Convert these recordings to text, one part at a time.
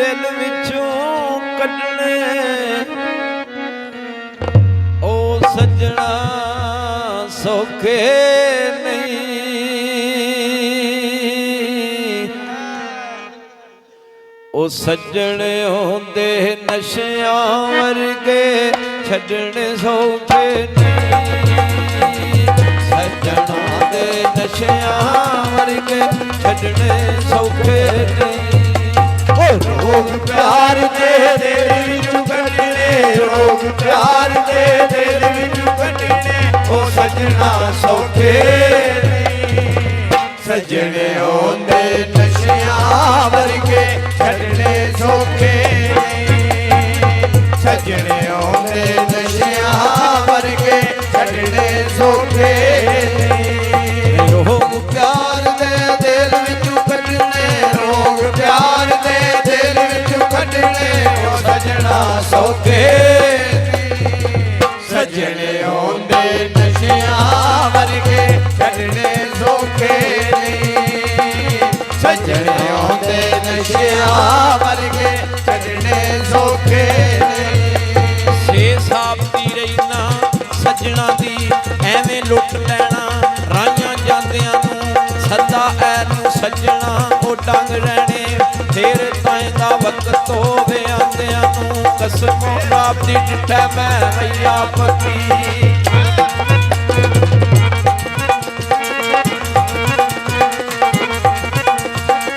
दिल विचों कढने ओ सजना सौखे ओ सजने होंदे नशियां वर्गे छड्डने सौखे नहीं। सजना दे नशियां वर्गे छड्डने सौखे नहीं। ओ रोग प्यार दे दिल विचों कढने, रोग प्यार दे दिल विचों कढने ओ सजना सौखे नहीं। सजने होंदे नशियां वर्गे छड्डने सौखे नहीं। सजने होंदे नशियां वर्गे छड्डने सौखे नहीं। रोग प्यार दे दिल विचों कढने, रोग प्यार दे दिल विचों कढने ओ सजना सौखे नहीं। सजने होंदे नशियां वर्गे छड्डने सौखे नहीं। सजने होंदे नशियां वर्गे छड्डने सौखे नहीं। छे साबती रहीना सजना दी एवें लुट लैना, राइयां जांदियां नूं सदा ऐनू सजना ओ डंग रहने। तेरे ताएं दा वक्त होवे आंदियां नूं कसमों रब दी डिठै मैं मैया पति।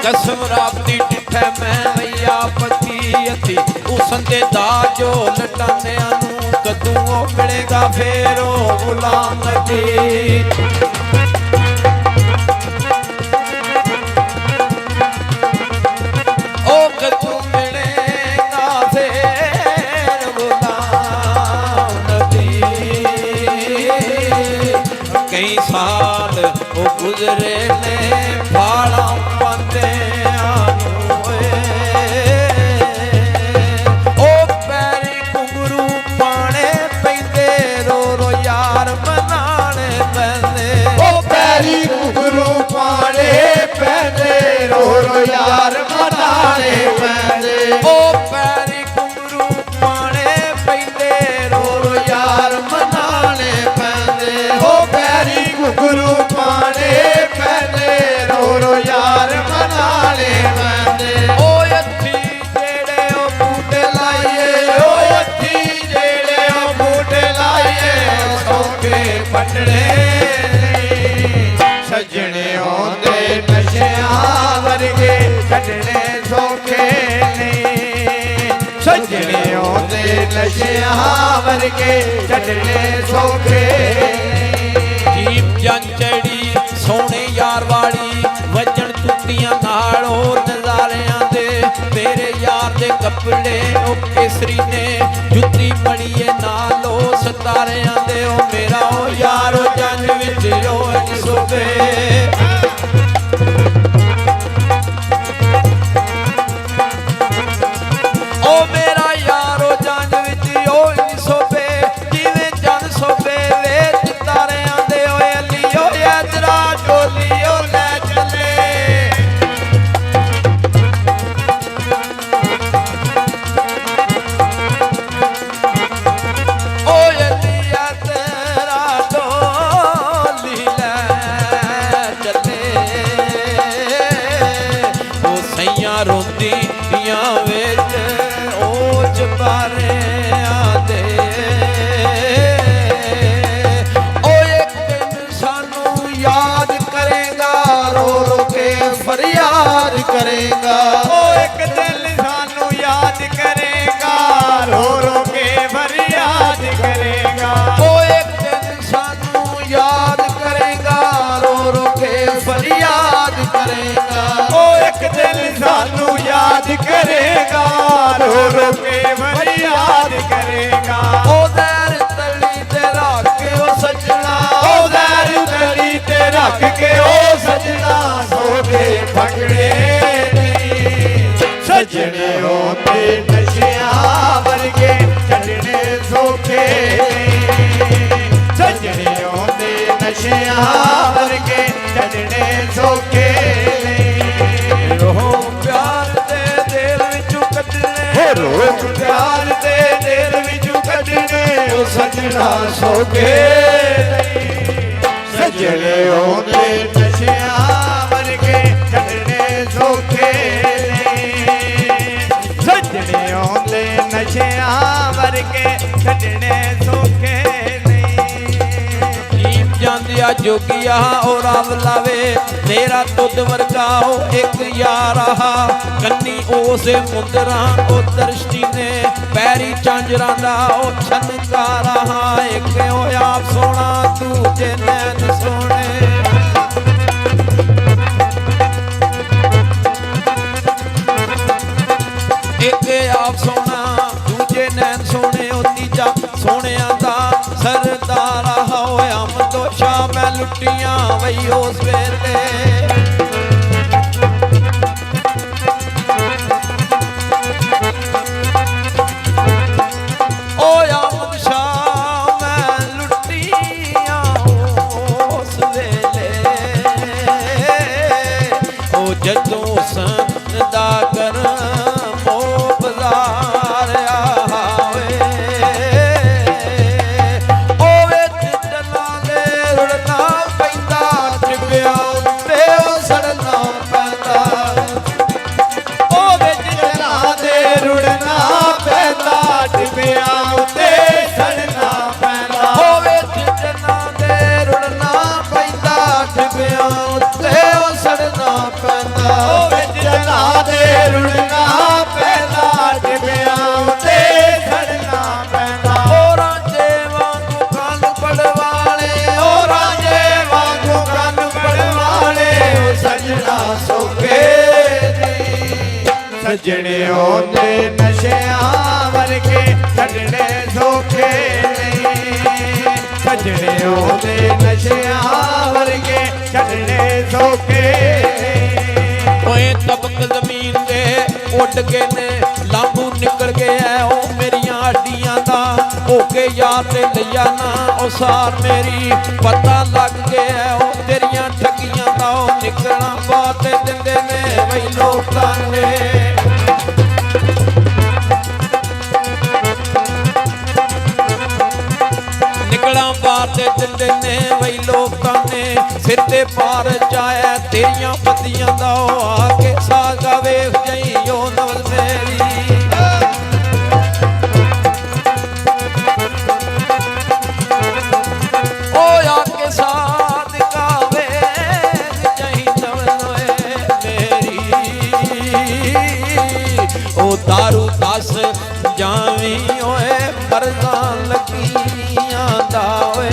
कसम रब दी डिठै मैं मैया पति अति उसंदे दा जो लटानियां नूं कदूं ओ मिलेगा फेर ओ गुलाम नबी। ओ कदूं मिलेगा फेर गुलाम नबी। कई साल ओ गुजरे ने फाड़ा पांदे यार मनाने पैंदे। ओ पैरी घुंघरू पाने पैंदे रो रो यार मनाने पैंदे। ओ पैरी घुंघरू पाने पैंदे रो रो यार मनाने पैंदे। ओ अथी जेड़े ओ बूटे लाइए, ओ अथी जेड़े ओ बूटे लाइए सौखे पटने। सजने होंदे नशियां वर्गे छड्डने सौखे नहीं। सजने होंदे नशियां वर्गे छड्डने सौखे नहीं। जीप जंचड़ी सोने यार वाली वजन तुत्तियां नाल ओ नज़ारियां दे। तेरे यार दे कपड़े ओ केसरी ने जुत्ती मड़िए नाल ओ सितारियां दे। ओ मेरा ओ यार ओ जंज विच रोज सोवे। रोंदियां विच ओ चबारियां दे। ओ एक दिन सानू याद करेगा रो रो के फरियाद करेगा। ओ एक दिन सानू याद करेगा रो रो के फरियाद करेगा। ओ एक दिन सानू याद करेगा रो रो के फरियाद करेगा। ओ एक दिन सानू याद करेगा रो रो के फरियाद करेगा। ओ दैर तली ते रख के ओ सजना, ओ दैर तली ते रख के ओ सजना सोके पकड़े नहीं। सजने होंदे नशियां वर्गे छड्डने सौखे नहीं। सजने होंदे नशियां वर्गे छड्डने सौखे नहीं। रोह प्यार दे दिल विचों रोग प्यार दे दिल विचों कढने ओ सजना सौखे नहीं सजने ओंदे नशियां वर्गे छड्डने सौखे नहीं सजने ओंदे नशियां वर्गे छड्डने सौखे ਜਾਂਦਿਆ ਜੋਗੀਆ ਉਹ ਰੰਗ ਲਾਵੇ ਤੇਰਾ ਦੁੱਧ ਵਰਗਾ ਉਹ ਇੱਕ ਯਾਰ ਆਹਾ ਕੰਨੀ ਉਸੇ ਮੁੰਦਰਾਂ ਉਹ ਦਰਸ਼ਟੀ ਨੇ ਪੈਰੀ ਚਾਂਜਰਾਂ ਦਾ ਉਹ ਛਨਕਾਰ ਆਹਾ ਇੱਕ ਉਹ ਆਪ ਸੋਹਣਾ ਦੂਜੇ ਨੈਣ ਸੋਹਣੇ ਇੱਕ ਆਪ ਸੋਹਣਾ ਦੂਜੇ ਨੈਣ ਸੋਹਣੇ ਉਹ ਤੀਜਾ ਸੋਹਣਿਆਂ ਦਾ ਸਰਦਾਰ ਆਹਾ ਓਏ ਅਮਦੋਸ਼ਾ ਮੈਂ ਲੁੱਟੀਆਂ ਵਈ ਉਸ ਵੇਲੇ ਓਏ ਅਮਦੋਸ਼ਾ ਮੈਂ ਲੁੱਟੀਆਂ ਉਸ ਵੇਲੇ ਉਹ ਜਦੋਂ ਸੰਤ ਦਾ ਕਰਮ ਉਹ ਬਜ਼ਾਰ ਆਵੇ ਉਹ ਵਿੱਚ ਜਨਾਂ ਦੇ ਰੁੜਨਾ ਪੈਂਦਾ ਟਿੱਬਿਆਂ ਉੱਤੇ ਉਹ ਸੜਨਾ ਪੈਂਦਾ ਉਹ ਵਿੱਚ ਜਨਾਂ ਦੇ ਰੁੜਨਾ ਪੈਂਦਾ ਟਿੱਬਿਆਂ ਉੱਤੇ ਸੜਨਾ ਪੈਂਦਾ ਉਹ ਵਿੱਚ ਜਨਾਂ ਦੇ ਰੁੜਨਾ ਪੈਂਦਾ ਟਿੱਬਿਆਂ ਉੱਤੇ ਉਹ ਸੜਨਾ ਪੈਂਦਾ ਉਹ ਵਿੱਚ ਜਨਾਂ ਦੇ ਰੁੜਨਾ ਪੈਂਦਾ ਟਿੱਬਿਆਂ ਉੱਤੇ ਸੜਨਾ ਪੈਂਦਾ ਉਹ ਰਾਂਝੇ ਵਾਂਗੂ ਕੰਨ ਪੜਵਾਲੇ ਉਹ ਰਾਂਝੇ ਵਾਂਗੂ ਕੰਨ ਪੜਵਾਲੇ ਉਹ ਸਜਣਾ ਸੌਖੇ ਨਹੀਂ ਸਜਣੇ ਉਹਦੇ ਨਸ਼ਿਆਂ ਵਰਗੇ ਛੱਡਣੇ ਸੌਖੇ ਨਹੀਂ ਸਜਣੇ ਉਹਦੇ ਨਸ਼ਿਆਂ ਵਰਗੇ ਛੱਡਣੇ ਸੌਖੇ ਓਏ ਤਬਕ ਜ਼ਮੀਨ ਦੇ ਉੱਡ ਗਏ ਨੇ ਲਾਂਬੂ ਨਿਕਲ ਗਏ ਐ ਉਹ ਮੇਰੀਆਂ ਹੱਡੀਆਂ ਦਾ ਹੋ ਕੇ ਯਾਰ ਤੇ ਲਿਆ ਨਾ ਉਹ ਸਾਰ ਮੇਰੀ ਪਤਾ ਲੱਗ ਗਿਆ ਉਹ ਤੇਰੀਆਂ ਠੱਗੀਆਂ ਦਾ ਉਹ ਨਿਕਲਣਾ ਬਾਤ ਦਿੰਦੇ ਨੇ ਬਈ ਲੋਕਾਂ ਨੇ ਨਿਕਲਾਂ ਬਾਤ ਦਿੰਦੇ ਨੇ ਬਈ ਲੋਕਾਂ ਨੇ ਸਿਰ ਤੇ ਪਾਰ ਚਾਇਆ ਤੇਰੀਆਂ ਪੱਤੀਆਂ ਦਾ ਉਹ ਆ ਕੇ ਸਾਗਾ ਵੇਖ ਜਈ ਉਹ ਨਵਲ ਮੇਰੀ ਉਹ ਆ ਕੇ ਸਾਦਕਾ ਵੇਖ ਜਈ ਨਵਲ ਮੇਰੀ ਉਹ ਦਾਰੂ ਦਸ ਜਾਵੀਂ ਓਏ ਮਰਜ਼ਾਂ ਲੱਗੀਆਂ ਦਾ ਓਏ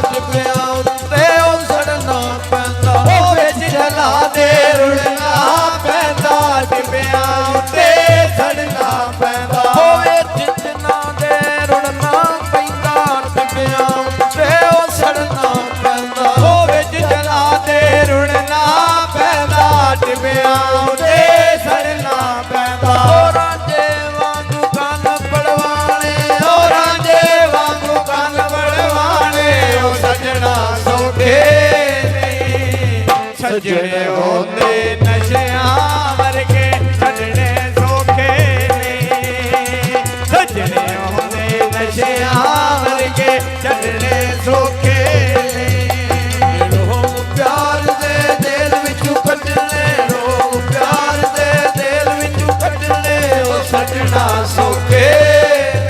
ਟਿੱਬਿਆਂ ਉੱਤੇ ਉਹ ਸੜਨਾ ਪੈਂਦਾ ਉਹ ਵਿੱਚ ਜਲਾ ਦੇ ਰੁੜਨਾ ਪੈਂਦਾ ਟਿੱਬਿਆਂ ਉੱਤੇ ਸੜਨਾ ਪੈਂਦਾ ਉਹ ਵਿੱਚ ਜਲਾ ਦੇ ਰੁੜਨਾ ਪੈਂਦਾ ਟਿੱਬਿਆਂ ਉੱਤੇ ਉਹ ਸੜਨਾ ਪੈਂਦਾ ਉਹ ਵਿੱਚ ਜਲਾ ਦੇ ਰੁੜਨਾ ਪੈਂਦਾ ਟਿੱਬਿਆਂ ਉੱਤੇ ਸੜਨਾ ਪੈਂਦਾ ਉਹ ਰਾਂਝੇ ਵਾਂਗੂ ਕੰਨ ਪੜਵਾਲੇ ਉਹ ਰਾਂਝੇ ਵਾਂਗੂ ਕੰਨ ਪੜਵਾਲੇ ਉਹ ਸਜਣਾ ਸੌਖੇ ਨਹੀਂ ਸਜਣੇ ਹੁੰਦੇ ਨਸ਼ਿਆਂ ਵਰਗੇ ਛੱਡਣੇ ਸੌਖੇ ਨਹੀਂ ਸਜਣੇ ਹੁੰਦੇ ਨਸ਼ਿਆਂ ਵਰਗੇ ਛੱਡਣੇ ਸੌਖੇ ਨਹੀਂ ਰੋਗ ਪਿਆਰ ਦੇ ਦਿਲ ਵਿੱਚੋਂ ਕੱਢਣੇ ਰੋਗ ਪਿਆਰ ਦੇ ਦਿਲ ਵਿੱਚੋਂ ਕੱਢਣੇ ਉਹ ਸਜਣਾ ਸੌਖੇ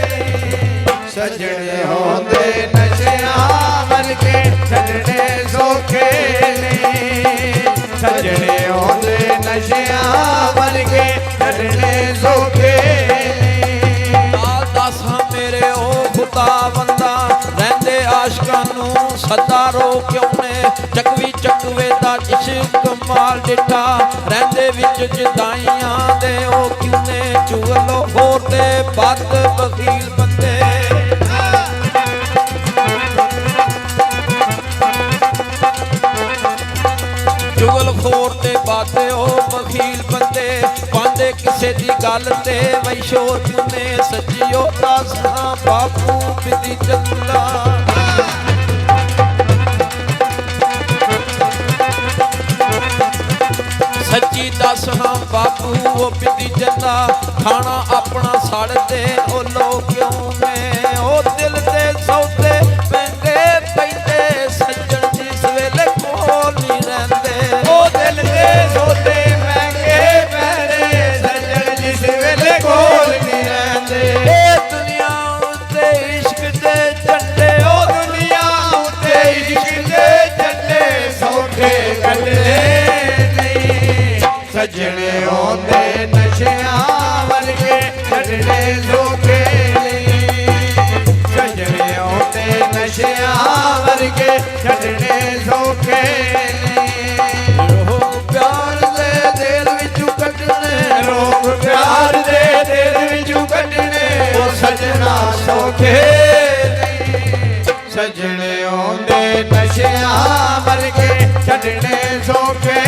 ਨਹੀਂ ਸਜਣੇ ਹੁੰਦੇ ਨਸ਼ਿਆਂ ਵਰਗੇ ਛੱਡਣੇ ਸੌਖੇ ਨਹੀਂ ਸਜਣੇ ਹੁੰਦੇ ਨਸ਼ਿਆਂ ਵਰਗੇ ਛੱਡਣੇ ਸੌਖੇ ਆ ਦੱਸ ਮੇਰੇ ਉਹ ਖੁਦਾ ਬੰਦਾ ਰਹਿੰਦੇ ਆਸ਼ਕਾਂ ਨੂੰ ਸਦਾ ਰੋ ਕਿਉਂ ਨੇ ਚੱਕਵੀ ਚੱਕਵੇ ਦਾ ਇਸ਼ਕ ਮਾਲ ਡਿੱਠਾ ਰਹਿੰਦੇ ਵਿੱਚ ਜਦਾਈਆਂ ਦੇ ਉਹ ਕਿਉਂ ਨੇ ਚੁਗਲੋ ਹੋਰ ਤੇ ਬੱਦ ਬਖੀਲ ਬੰਦੇ ਚੁਗਲ ਖੋਰ ਤੇ ਬਾਤੇ ਉਹ ਬਖੀਲ ਬੰਦੇ ਪਾਉਂਦੇ ਕਿਸੇ ਦੀ ਗੱਲ ਤੇ ਵਈ ਸ਼ੋਰ ਕਿਉਂ ਨੇ ਸੱਜਿਓ ਦੱਸਣਾ ਬਾਪੂ ਬਿੱਦੀ ਚੱਲਾ ਸੱਚੀ ਦੱਸ ਹਾਂ ਬਾਪੂ ਉਹ ਪਿੱਤੀ ਜੰਦਾ ਖਾਣਾ ਆਪਣਾ ਸੜਦੇ ਉਹ ਲੋਕ ਕਿਉਂ ਨੇ ਉਹ ਦਿਲ ਦੇ ਸੌਦੇ ਪੈਂਦੇ ਸੱਜਣ ਜਿਸ ਵੇਲੇ ਕੋਲ ਨਹੀਂ ਰਹਿੰਦੇ ਉਹ ਦਿਲ ਦੇ ਸੌਦੇ ਮਹਿੰਗੇ ਪੈਣੇ ਸੱਜਣ ਜਿਸ ਵੇਲੇ ਕੋਲ ਨਹੀਂ ਰਹਿੰਦੇ ਇਹ ਦੁਨੀਆ ਉੱਤੇ ਇਸ਼ਕ ਦੇ ਝੰਡੇ ਉਹ ਦੁਨੀਆ ਉੱਤੇ ਇਸ਼ਕ ਦੇ ਝੰਡੇ ਸੌਖੇ ਕੱਢਣੇ ਨਹੀਂ ਸੱਜਣੇ ਆਉਂਦੇ ਨਸ਼ਿਆਂ ਵਰਗੇ ਛੱਡਣੇ ਸੌਖੇ ਨਹੀਂ ਸੱਜਣੇ ਆਉਂਦੇ ਨਸ਼ਿਆਂ ਵਰਗੇ ਛੱਡਣੇ ਸੌਖੇ ਨਹੀਂ ਉਹ ਪਿਆਰ ਦੇ ਦਿਲ ਵਿੱਚੋਂ ਕੱਢਣੇ ਰੋਗ ਪਿਆਰ ਦੇ ਦਿਲ ਵਿੱਚੋਂ ਕੱਢਣੇ ਉਹ ਸੱਜਣਾ ਸੌਖੇ ਨਹੀਂ ਸੱਜਣੇ ਆਉਂਦੇ ਨਸ਼ਿਆਂ ਵਰਗੇ ਛੱਡਣੇ ਸੌਖੇ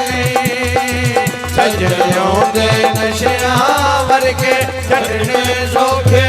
ਨਹੀਂ ਸੱਜਣੇ ਆਉਂਦੇ ਨਸ਼ਿਆਂ ਵਰਗੇ ਛੱਡਣੇ ਸੌਖੇ